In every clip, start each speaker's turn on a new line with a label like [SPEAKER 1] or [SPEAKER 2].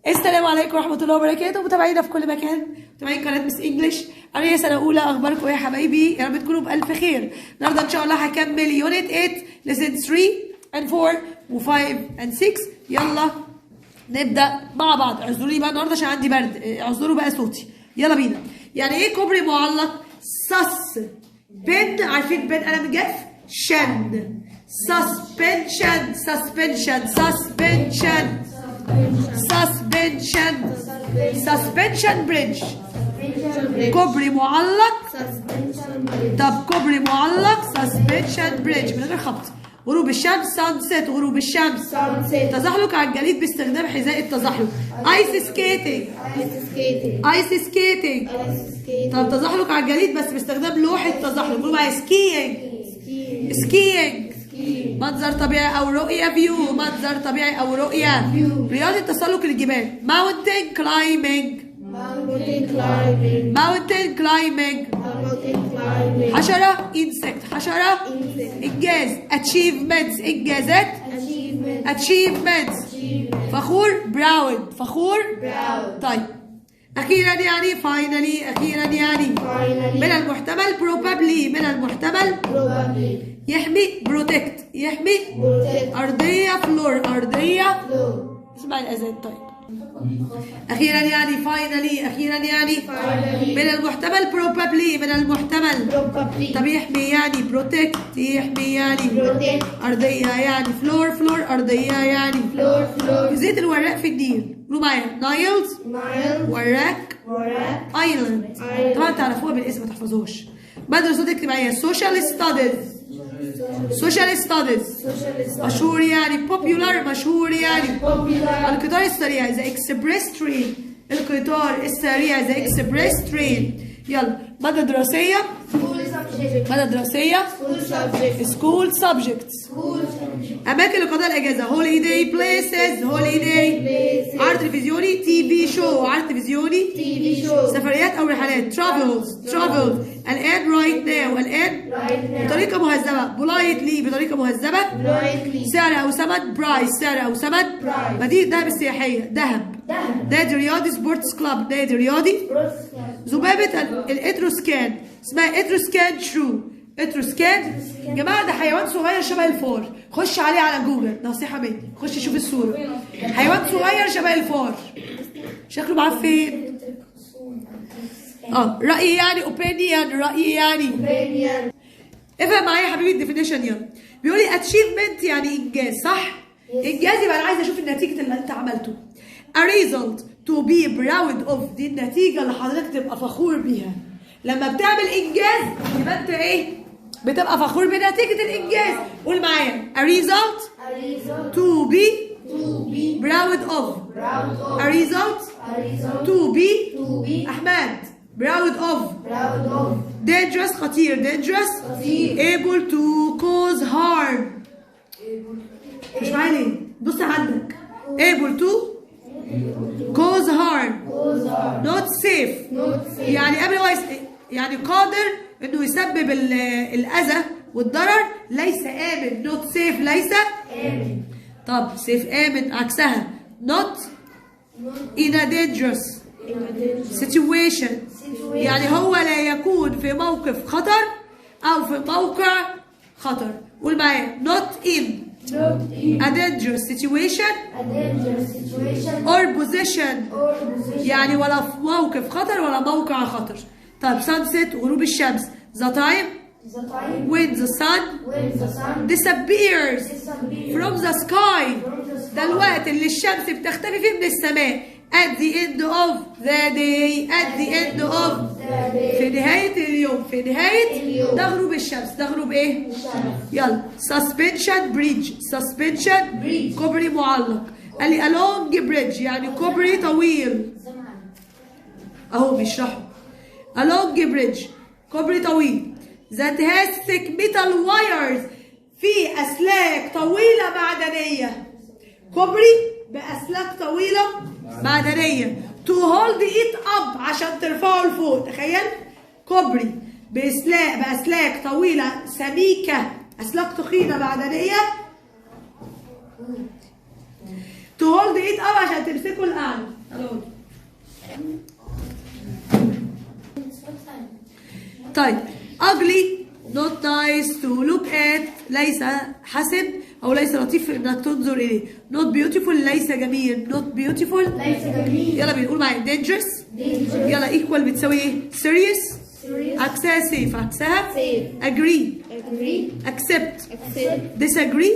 [SPEAKER 1] السلام عليكم ورحمة الله وبركاته، متابعينا في كل مكان، متابعين قناة مس انجلش. أنا يا سنة أولى، أخباركم يا حبايبي؟ يا رب تكونوا بألف خير. النهارده إن شاء الله هكمل يونت 8 lesson 3 and 4 و5 and 6. يلا نبدأ مع بعض. اعذروني بقى النهارده عشان عندي برد، اعذروا بقى صوتي. يلا بينا. يعني إيه كوبري معلق؟ سس بن، عارفين بن قلم جاف؟ شن سسبنشن سسبنشن سسبنشن سسبنشن بريدج. كوبري معلق. طب كوبري معلق سسبنشن بريدج من غير خبط. غروب الشمس سانسيت، غروب الشمس. تزحلق على الجليد باستخدام حذاء التزحلق. ايس سكيتنج. ايس سكيتنج. طب تزحلق على الجليد بس باستخدام لوحة تزحلق. قولوا معايا سكينج. سكينج. منظر طبيعي او رؤية. فيو، منظر طبيعي او رؤية. رياضة تسلق الجبال. ماونتين كلايمينج. ماونتين كلايمينج. حشرة انسكت. حشرة. انجاز اتشيفمنتس. انجازات. اتشيفمنتس. فخور براود. فخور. طيب أخيرا يعني فاينلي. أخيرا يعني من المحتمل probably. من المحتمل يحمي بروتكت. يحمي أرضية فلور. أرضية. اسمع الأذان. طيب أخيرا يعني فاينلي. أخيرا يعني من المحتمل probably. من المحتمل. طب يحمي يعني بروتكت. يحمي يعني أرضية يعني فلور. فلور أرضية يعني زيت الوراق في النيل. قولوا معايا نايلز. وراك. ايلاند. طبعا تعرفوها بالاسم ما تحفظوهاش. مدرسة اجتماعية. سوشيال ستاديز. سوشيال ستاديز مشهور يعني بوبيولار. مشهور يعني القطار السريع ذا اكسبريس ترين. القطار السريع ذا اكسبريس ترين. يلا مادة دراسية. مادة دراسية. سكول سبجكتس. أماكن لقضاء الأجازة. هوليداي بليسز. هوليداي. عرض تلفزيوني. تي في شو. عرض تلفزيوني. سفريات أو رحلات. ترافلز. ترافل. الآن رايت ناو. الآن بطريقة مهذبة. بولايتلي. بطريقة مهذبة. سعر أو ثمن. برايس. سعر أو ثمن. مدينة دهب السياحية. دهب. نادي رياضي. سبورتس كلاب. نادي رياضي. ذبابة الإتروسكان. اسمها إتروسكان شرو. إتروسكان يا جماعة ده حيوان صغير شبه الفار. خش عليه على جوجل، نصيحة مني. خش شوف الصورة. حيوان صغير شبه الفار. شكله معفن. رأيي يعني opinion. رأيي يعني افهم معايا يا حبيبي الديفينيشن. يلا بيقول لي achievement يعني إنجاز، صح؟ إنجاز يبقى أنا عايزة أشوف النتيجة اللي أنت عملته. a result to be proud of. دي النتيجة اللي حضرتك تبقى فخور بيها. لما بتعمل إنجاز يبقى أنت إيه؟ بتبقى فخور بنتيجة الإنجاز. قول معايا a result to be proud of. a result to be أحمد proud of. dangerous خطير. dangerous able to cause harm. مش معايا ليه؟ بص عندك able to cause harm. not safe يعني قبل هو يعني قادر انه يسبب الاذى والضرر. ليس امن. not safe ليس امن. طب safe امن عكسها not in a dangerous situation يعني هو لا يكون في موقف خطر او في موقع خطر. قول معايا not in a dangerous situation or position يعني ولا في موقف خطر ولا موقع خطر. طيب sunset غروب الشمس. the time when the sun disappears from the sky. ده الوقت اللي الشمس بتختفي فيه من السماء. at the end of the day. at the end of في نهاية اليوم. في نهاية اليوم. ده غروب الشمس. ده غروب ايه؟ يلا suspension bridge. suspension كوبري معلق. قال لي along bridge يعني كوبري طويل. اهو بيشرحوا along bridge كوبري طويل that has thick metal wires. في أسلاك طويلة معدنية. كوبري بأسلاك طويلة معدنية to hold it up عشان ترفعه لفوق. تخيل كوبري بأسلاك طويلة سميكة. أسلاك تخينة معدنية to hold it up عشان تمسكه الأعلى. طيب ugly not nice to look at ليس حسن أو ليس لطيف إنك تنظر إليه. not beautiful ليس جميل. not beautiful
[SPEAKER 2] ليس جميل.
[SPEAKER 1] يلا بنقول معايا dangerous. يلا equal بتساوي إيه؟ serious. عكسها safe. عكسها agree. accept. disagree.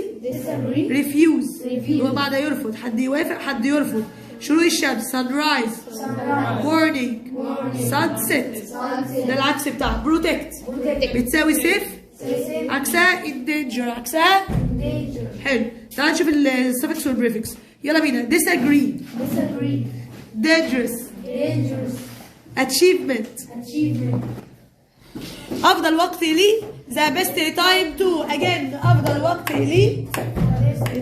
[SPEAKER 1] refuse. هو معنى يرفض. حد يوافق حد يرفض. شروق الشمس sunrise. morning. sunset. ده العكس بتاعها protect. بتساوي safe. عكسها in danger. عكسها حلو. تعال نشوف السفكس والبريفكس. يلا بينا. disagree. dangerous. achievement. أفضل وقت لي the best time to. again أفضل وقت لي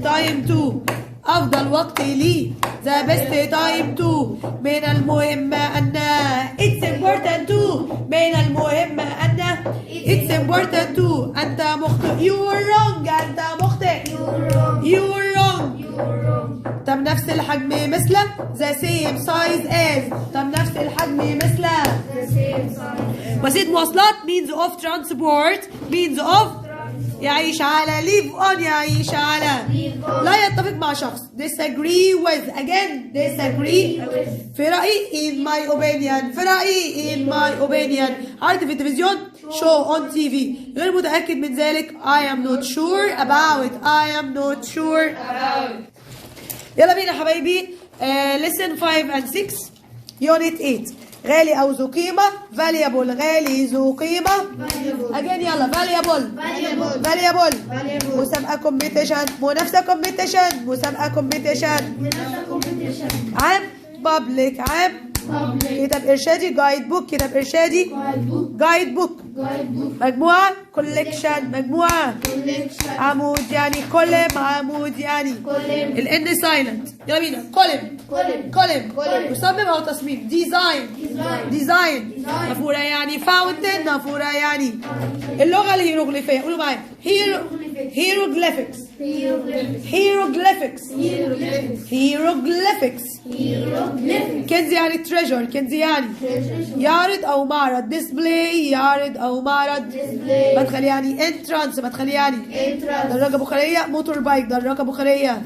[SPEAKER 1] time to. أفضل وقت لي the best time to. من المهم أن it's important to. من المهم أن it's important to. أنت مخطئ. you are wrong. أنت مخطئ. you are wrong. طب نفس الحجم مثل the same size as. طب نفس الحجم مثل وسيلة مواصلات means of transport. means of يعيش على live on. يعيش على لا يتفق مع شخص disagree with. again disagree في رأيي in my opinion. في رأيي in my opinion. عرض في التلفزيون show on TV. غير متأكد من ذلك I am not sure about. I am not sure about. يلا بينا حبايبي. lesson 5 and 6 unit 8 غالي أو ذو قيمة. valuable غالي ذو قيمة. again يلا valuable. مسابقة competition. منافسة competition. مسابقة competition. عام public. عام كتاب إرشادي guide book. كتاب إرشادي guide book. مجموعة collection. مجموعة عمود يعني column. عمود يعني ال N silent. يلا بينا. column مصمم أو تصميم. design نافورة يعني fountain. نافورة يعني اللغة الهيروغليفية. قولوا معايا hieroglyphics. كنز يعني treasure. كنز يعني يعرض أو معرض. display يعرض أو معرض. مدخل يعني entrance. مدخل يعني دراجة بخارية. موتور بايك. دراجة بخارية.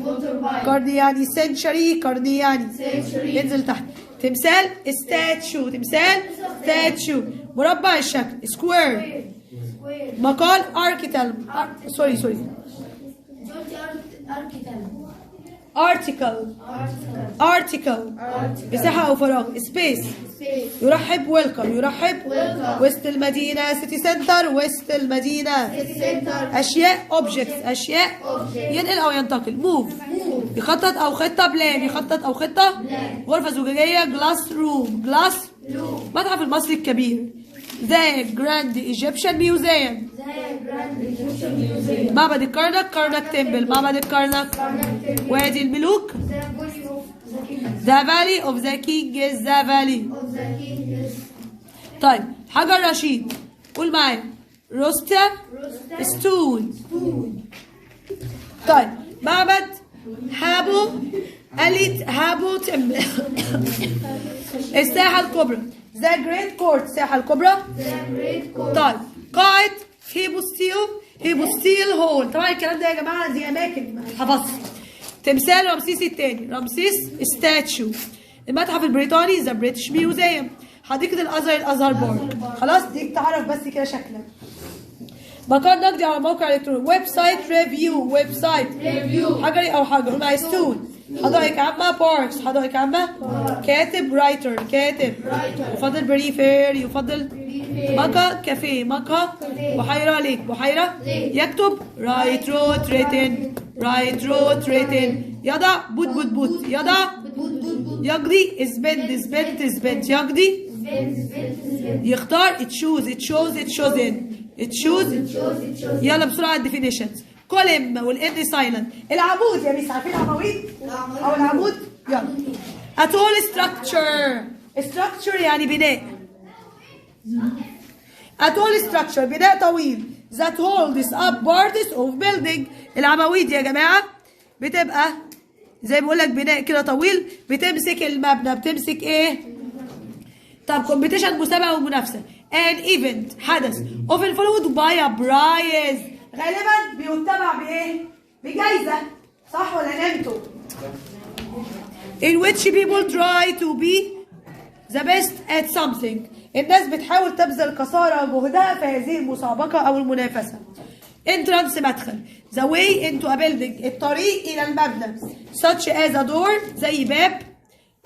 [SPEAKER 1] قرني يعني century. قرني يعني ينزل تحت. تمثال statue. تمثال statue. مربع الشكل square. مقال article. مساحة أو فراغ space. يرحب welcome. يرحب وسط المدينة city center. وسط المدينة أشياء objects. أشياء ينقل أو ينتقل move. يخطط أو خطة plan. يخطط أو خطة غرفة زجاجية glass room. متحف المصري الكبير the Grand Egyptian Museum. معبد الكرنك تمبل. معبد الكرنك. وادي الملوك the valley of the king is the valley. طيب حجر رشيد. قول معايا روستا stone. طيب معبد هابو تمبل. الساحة الكبرى the great court. الساحة الكبرى. طيب قاعة هيبوستيل هول. طبعا الكلام ده يا جماعة دي أماكن حفظت. تمثال رمسيس الثاني. رمسيس ستاتشو. المتحف البريطاني ذا بريتش ميوزيوم. حديقة الأزهر بارك. خلاص دي تعرف بس كده شكلا. مقال نقدي على موقع إلكتروني. ويب سايت ريفيو. حجري أو حجر. مع ستون. حدائق عامة باركس. حدائق عامة. كاتب رايتر. يفضل بريفير. يفضل مقهى كافيه. بحيرة ليك. بحيرة يكتب رايت روت ريتن. يضع بوت. يضع يقضي سبنت. يقضي يختار chosen. يلا بسرعة الديفينيشنز. كولم والان سايلنت. العمود يا ميس. عارفين العواميد او العمود؟ يلا. a tall structure يعني بناء. a tall structure بناء طويل that holds up parts of building. العواميد يا جماعة بتبقى زي ما بقول لك بناء كده طويل بتمسك المبنى. بتمسك ايه؟ طب كومبيتيشن مسابقة ومنافسة. an event حدث often followed by a prize غالبا بيتبع بايه؟ بجائزة صح ولا نمتوا؟ in which people try to be the best at something الناس بتحاول تبذل قصارى جهدها في هذه المسابقة أو المنافسة. entrance مدخل the way into a building الطريق إلى المبنى such as a door زي باب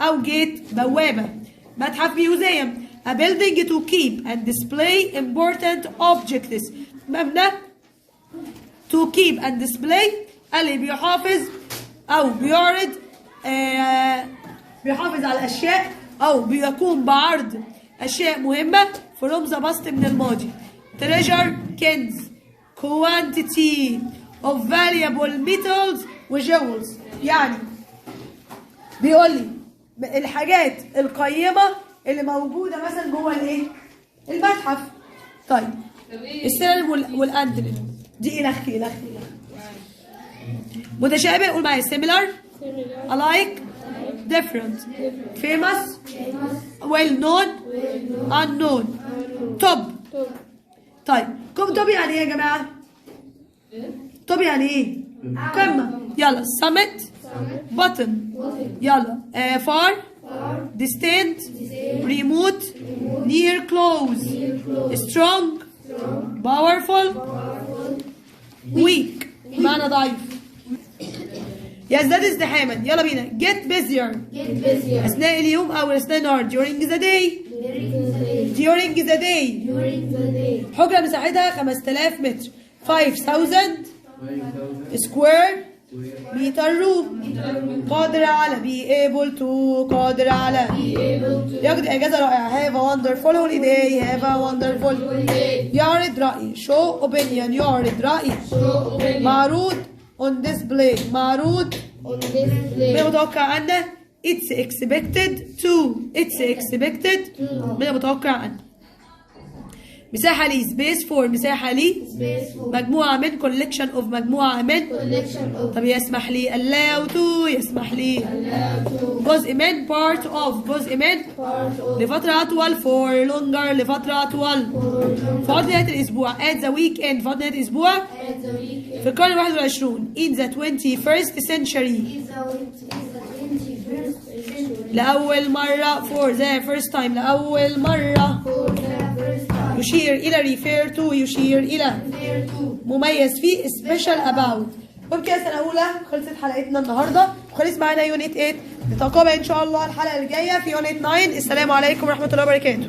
[SPEAKER 1] أو gate بوابة. متحف museum a building to keep and display important objects مبنى to keep and display اللي بيحافظ أو بيعرض بيحافظ على الأشياء أو بيقوم بعرض أشياء مهمة from the past من الماضي. treasure كنز quantity of valuable metals وjewels يعني بيقول لي الحاجات القيمة اللي موجودة مثلا جوه الايه؟ المتحف. طيب السينونيم والانتونيم دي الخ متشابه قول معايا similar alike different famous well known unknown top. طيب توب يعني ايه يا جماعه؟ توب يعني ايه؟ قمه. يلا summit bottom يلا far distant remote near close strong powerful weak معنى ضعيف يزداد ازدحاما. يلا بينا get busier أثناء اليوم أو أثناء النهار during the day حجرة مساحتها 5000 متر 5000 square meter room. قادر على be able to قادر على يقضي أجازة رائعة have a wonderful holiday have a wonderful يعرض رأي show opinion يعرض رأي معروض on display معروض من المتوقع عنه it's expected من المتوقع عنه. مساحة لي space for مساحة لي مجموعة من collection of مجموعة من طب يسمح لي allow to يسمح لي جزء من part of جزء من لفترة أطول for longer لفترة أطول في عطلة نهاية الأسبوع at the weekend في عطلة نهاية الأسبوع في القرن 21 in the 21st century لأول مرة for the first time لأول مرة يشير إلى refer to يشير إلى مميز فيه special about. وبكده سنة أولى خلصت حلقتنا النهاردة وخلص معانا يونت 8 نتقابل إن شاء الله الحلقة الجاية في يونت 9. السلام عليكم ورحمة الله وبركاته.